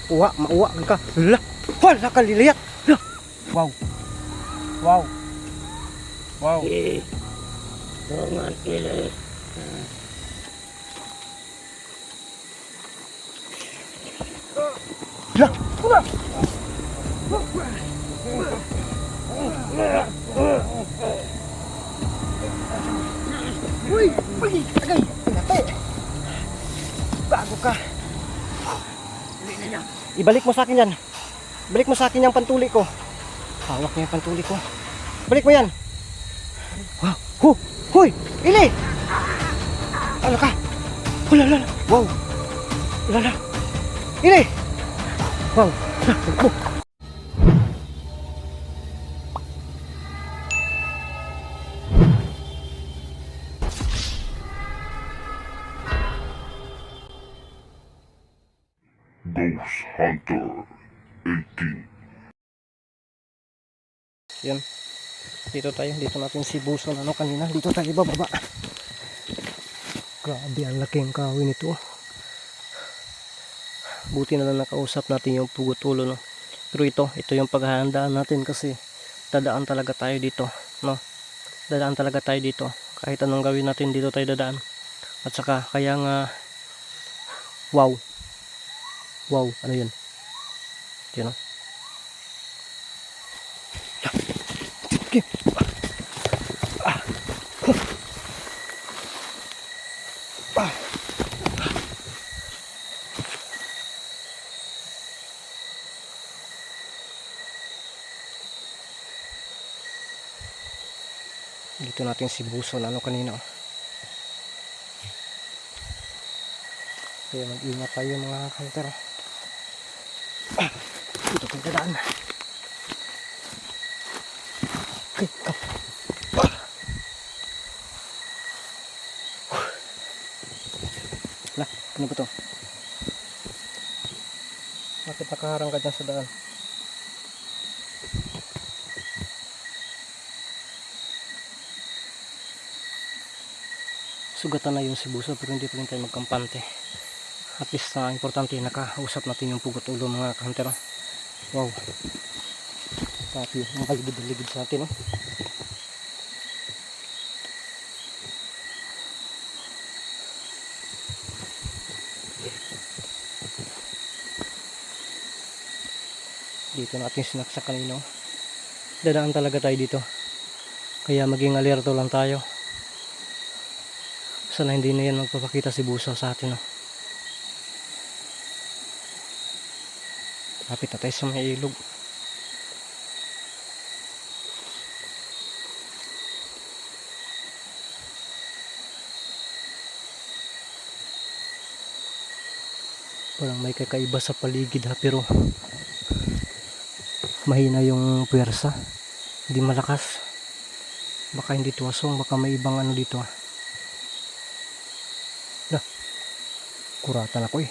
Uwa, mauwa ka. Hala, wala ka liliyat. Wow. Wow. Wow. Bungan ili. Hala, wala. Uy, uy, agay, pinatay. Bago ka. Ibalik mo sa akin yan. Balik mo sa akin yung pantuli ko. Hawak niya yung pantuli ko. Balik mo yan. Huy! Ili! Ano ka? Ulala! Wow! Ulala! Ili! Wow! Ghost Hunter 18. Yan. Dito tayo. Dito natin si Buso na kanina. Dito tayo bababa. Grabe ang laking kahoy nito. Buti na lang nakausap natin yung pugutulo, no? Pero ito yung paghahandaan natin kasi dadaan talaga tayo dito, no? Dadaan talaga tayo dito. Kahit anong gawin natin dito tayo dadaan. At saka kaya nga wow. Wow, ano yun? Yun, no? Okay. Dito natin si Buso na kanina. Kaya mag-ingat tayo mga hunter. Dito tayo dadaan. Okay, come. Lah, ano ba to? Bakit nakaharang ka dyan sa daan? Sugatan na yung si Buso pero hindi pa rin tayo magkampante. At least importante nakausap natin yung pugot ulo mga hunter. Wow. Tapi makaligid-ligid sa atin, no? Dito natin sinaksak kanino. Dadaan talaga tayo dito. Kaya maging alerto lang tayo. Sana hindi na yan magpapakita si Buso sa atin, no? Lapit na tayo sa may ilog. Parang may kakaiba sa paligid, ha, pero mahina yung puwersa, hindi malakas. Baka hindi ito asong, baka may ibang ano dito, ha. Nah, kuratan ako eh.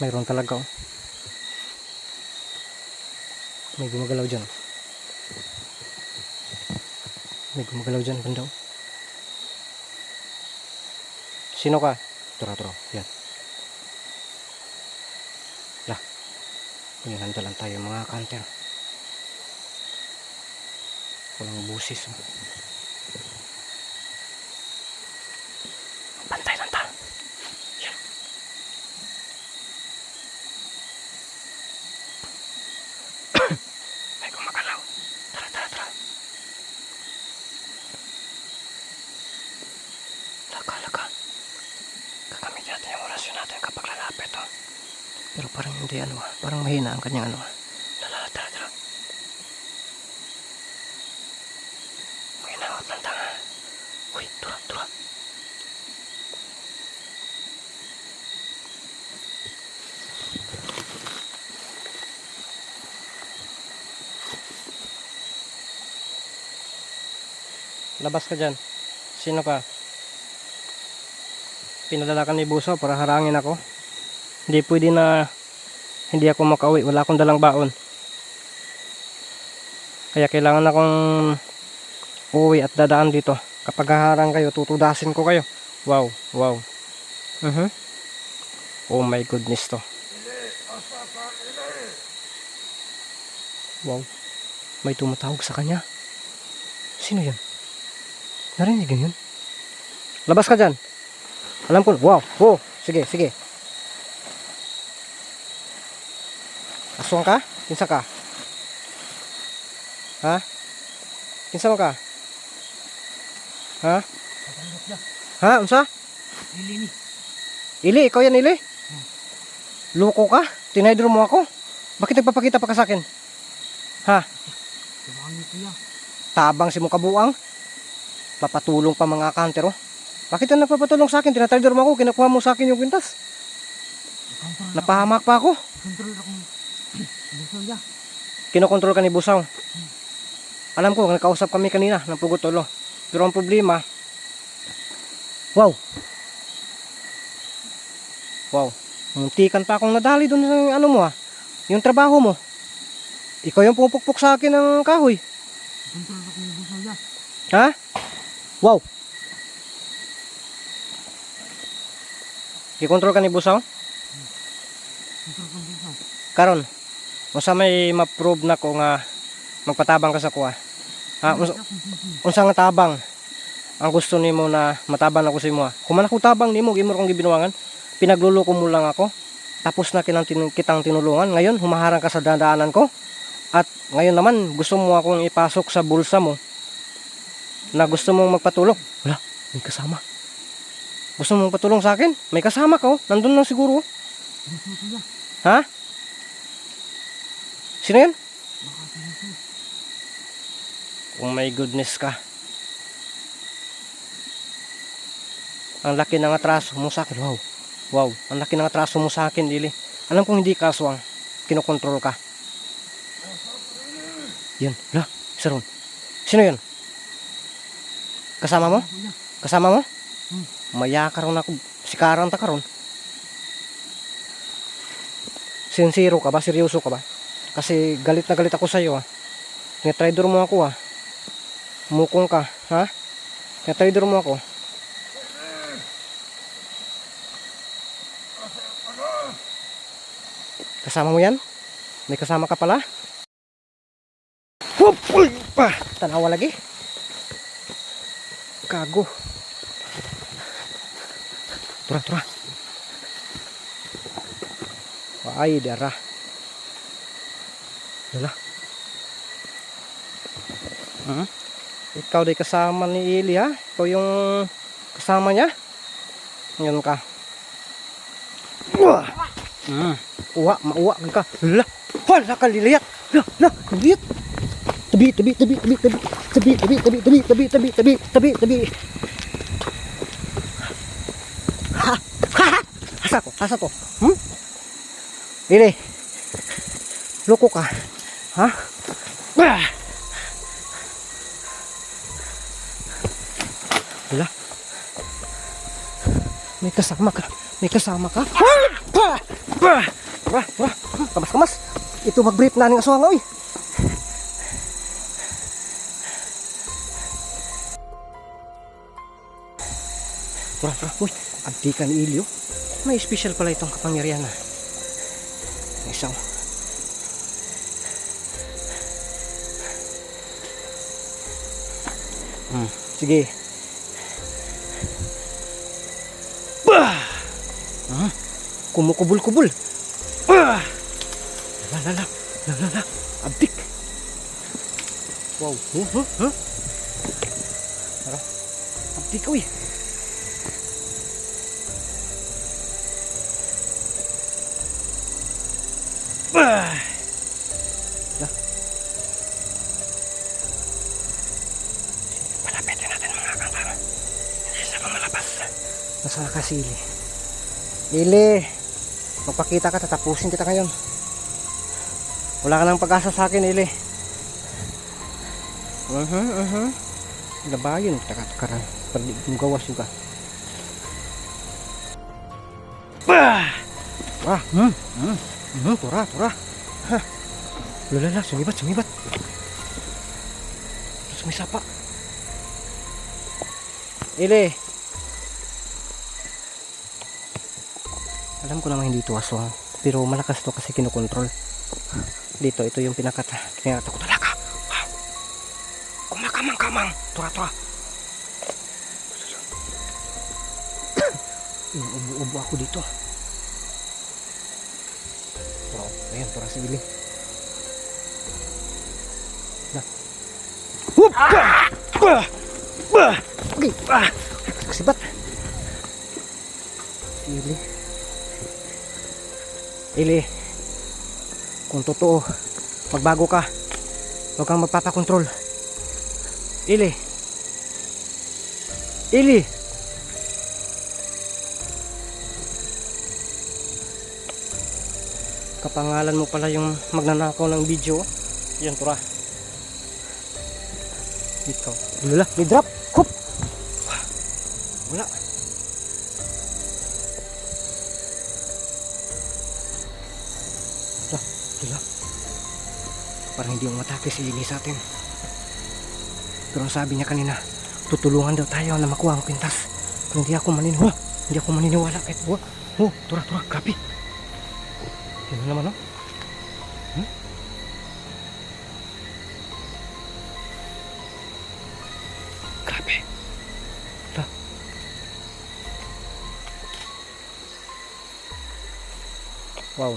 Mayroon talaga, oh. May gumagalaw dyan. May gumagalaw dyan, bandaw. Sino ka? Turo. Yan. Lah. Pinilanda lang tayo mga kanter. Walang busis. Bantay lang tayo. Yan. May gumagalaw. Tara. Laka. Gagamit natin yung orasyon natin kapag lalapit, oh. Pero parang hindi, parang mahina ang kanyang tara. Mahinawat ng tanga. Uy, tura. Labas ka dyan. Sino ka? Pinadala ka ni Buso para harangin ako. Hindi pwede na hindi ako makauwi. Wala akong dalang baon. Kaya kailangan akong uuwi at dadaan dito. Kapag haharang kayo, tutudasin ko kayo. Wow. Oh my goodness to. Wow. May tumatawag sa kanya. Sino yan? Narinig yun yun? Labas ka dyan. Alam ko. Wow. Oh. Sige, sige. Aswang ka? Kinsa ka? Ha? Kinsa mo ka? Ha? Ha? Unsa? Ili ni. Ili, ikaw yan, Ili? Loko ka? Tinaydro mo ako? Bakit nagpapakita pa ka sa akin? Ha? Tumangin kuya. Tabang si mong kabuang? Papatulong pa mga kantero? Bakit na nagpapatulong sa akin? Tinaydro mo ako, kinukuha mo sa akin yung kwintas. Napahamak pa ako. Kontrol akong buso ya. Kinokontrol ka ni Busaw. Alam ko, nagkausap kami kanina ng Pugutolo. Pero ang problema, wow. Wow. Muntikan pa akong nadali doon sa ano mo ha. Yung trabaho mo. Ikaw yung pumupukpok sa akin ng kahoy. Kontrol akong buso ya. Ha? Wow. I-control ka ni Busaw? Kontrol akong buso. Karon. Unsa may ma-prove na ko nga magpatabang ka sa kuha. Ha? Unsa nga tabang? Ang gusto nimo na matabang ako sa imo ha. Kung man ako tabang nimo, gimo kong gibinuwangan. Pinagluloko mo lang ako. Tapos na kitang tinulungan. Ngayon, humaharang ka sa dadaanan ko. At ngayon naman, gusto mo akong ipasok sa bulsa mo na gusto mong magpatulong. Wala, may kasama. Gusto mong patulong sa akin? May kasama ka oh. Nandun lang siguro. Buso kuya. Ha? Sino yan? Baka buso. Oh my goodness ka. Ang laki ng atraso mo sa akin. Wow. Wow. Ang laki ng atraso mo sa akin, Ili. Alam kong hindi ka aswang. Kinokontrol ka. Yan. Wala. Isa ron. Sino yan? Kasama mo? Kuya. Kasama mo? Maya ka ron ako. Sikaran ta ka ron. Sincero ka ba? Seryoso ka ba? Kasi galit na galit ako sa'yo ha. Netraidor mo ako ha. Mukong ka ha. Netraidor mo ako. Kasama mo yan? May kasama ka pala? Hup! Uy! Pa! Tanawa lagi. Kago. Tura, tura. Ay, dara. Wala. Ikaw day kasama ni Ili ha? Ikaw yung kasama niya? Ngayon ka. Uwa, mauwa ka. Hala, hala ka liliyat. Hala, liliyat. Tabi. Ha, hasa ko. Ili. Loko ka. Ha? Hala. May kasama ka. Kamas. Ito mag-brief na ng aswang oy. Tura. Uy, abdi ka ni Ilyo. May special pala itong kapangyarihan na. Isang. Sige. Kumukubul-kubul. La. Abdik. Wow. Abdik uy. Palapitin natin mga kantara. Hindi siya malabas. Nasaan ka si Ili? Ili, magpakita ka, tatapusin kita ngayon. Wala ka ng pag-asa sa akin, Ili. Labayon, takatakaran. Perdi kong gawas juga. Tura. Lala, sumibat. Terus may sapa. Ili. Alam ko naman hindi ito aswang, pero malakas to kasi kinukontrol. Dito, ito yung kinakata ko talaga. Wow! Kumakamang-kamang! Tura! Yung ubo-ubo ako dito. Wow, ayan, tura si Ili. Na. Whoop! Okay, kasibat. Si Ili, kung totoo, magbago ka. Huwag kang magpapakontrol. Ili. Kapangalan mo pala yung magnanakaw ng video. Yan, tura. Ikaw. Lula, may drop. Hup! Wala. Lula. Parang hindi umatake si Ili sa atin. Pero sabi niya kanina, tutulungan daw tayo na makuha ang kwintas. Pero hindi ako maniniwala kahit buwa. Oh, tura, grabe. Yun naman, no? Grabe. Ito. Wow.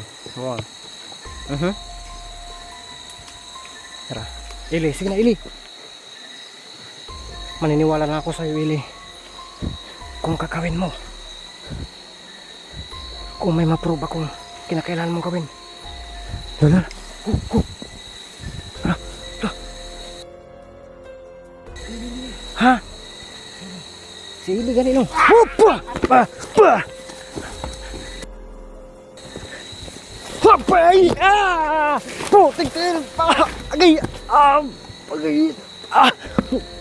Tara. Ili, sige na, Ili. Maniniwala na ako sa'yo, Ili. Kung kakawin mo. Kung may ma-prove akong kinakailangan mong gawin. Lala. Tara. Ha? Si Ili ganito. Papay! Putik-til! Agay! Agay!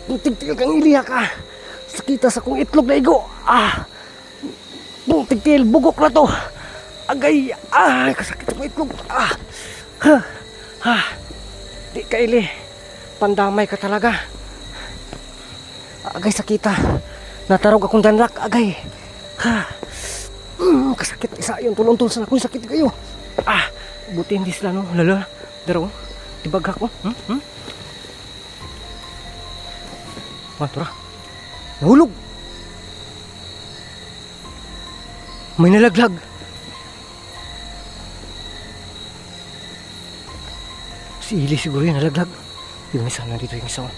Putik-til kang Ili ka! Sakita sa kong itlog na igo! Putik-til! Bugok na to! Agay! Kasakit sa kong itlog! Di ka, Ili! Pandamay ka talaga! Agay, sakita! Natarog akong danlak! Agay! Kasakit isa yun! Tulong-tulong sa akong sakit kayo! Buti hindi sila, no? Lala, daro, tibag ako. Tura. Nahulog. May nalaglag. Si Ili siguro yung nalaglag. Yung isa na dito, yung isa.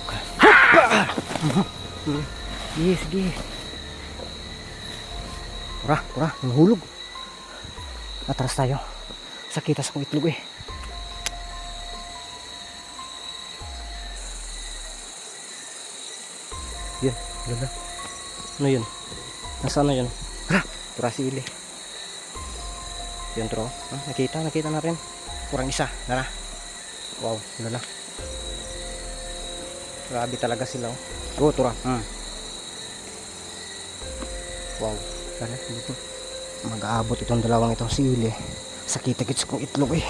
Okay. Sige. Tura, nahulog. Atras tayo. Sakita sa kong itlog eh. Yan, lala. Ano yun? Nasaan na yun? Tura si Ili. Yun, tura. Nakita natin. Kurang isa. Nara. Wow, lala. Grabe talaga sila. Tura. Wow. Lala, dito. Mag-aabot itong dalawang ito si Ili. Sakita-kits kong itlog eh.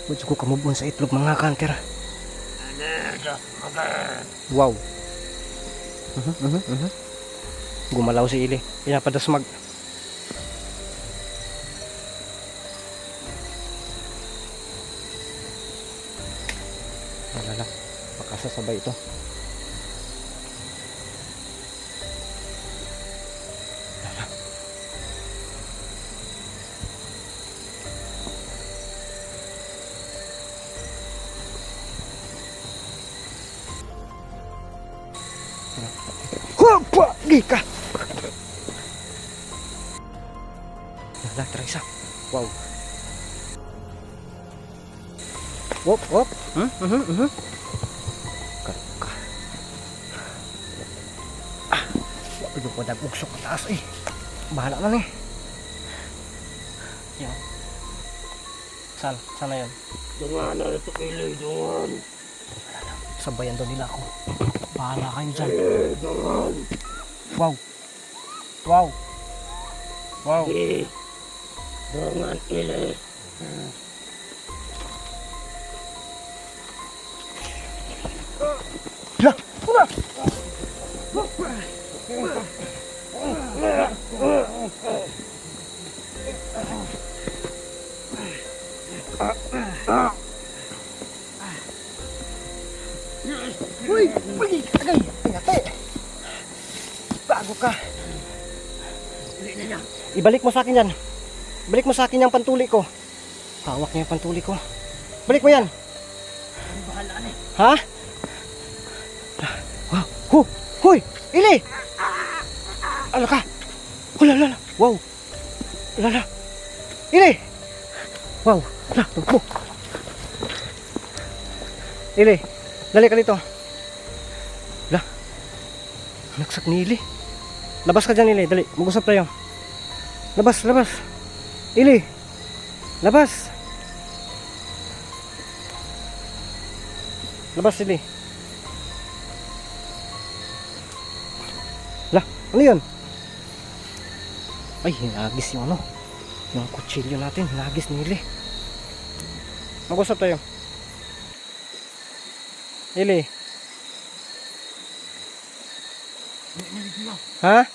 Huwag ko kamubon sa itlog mga kanter. Wow. Gumalaw si Ili. Pinapadasmag. Alala. Makasasabay ito. Gika. Nala, tara isa. Wow. Wop. Karka. Wala ko nag-ugsok ka taas eh. Bahala lang eh. Yan. Sana yun? Dungan na ito kilay, dungan. Sabayan daw nila ako. Bahala kayo dyan. Dungan. Wow. Dungan kilay. Uy! Uy! Agay! Ingate! Bago ka! Ibalik mo sa akin yan. Balik mo sa akin yung pantuli ko. Hawak niya yung pantuli ko. Balik mo yan. Ha? Wow. Huy! Ili! Ala ka! Lala! Wow! Lala! Ili! Wow! Ala! Tungko! Ili! Dali ka dito. Ala! Naksak ni Ili. Labas ka dyan, Ili. Dali. Mag-usap tayo. Labas! Ili! Labas! Labas, Ili. Lah, ano yun? Ay, hinagis yung ano. Yung kutsilyo natin, hinagis ni Ili. Mag-usap tayo. Ili. Ha?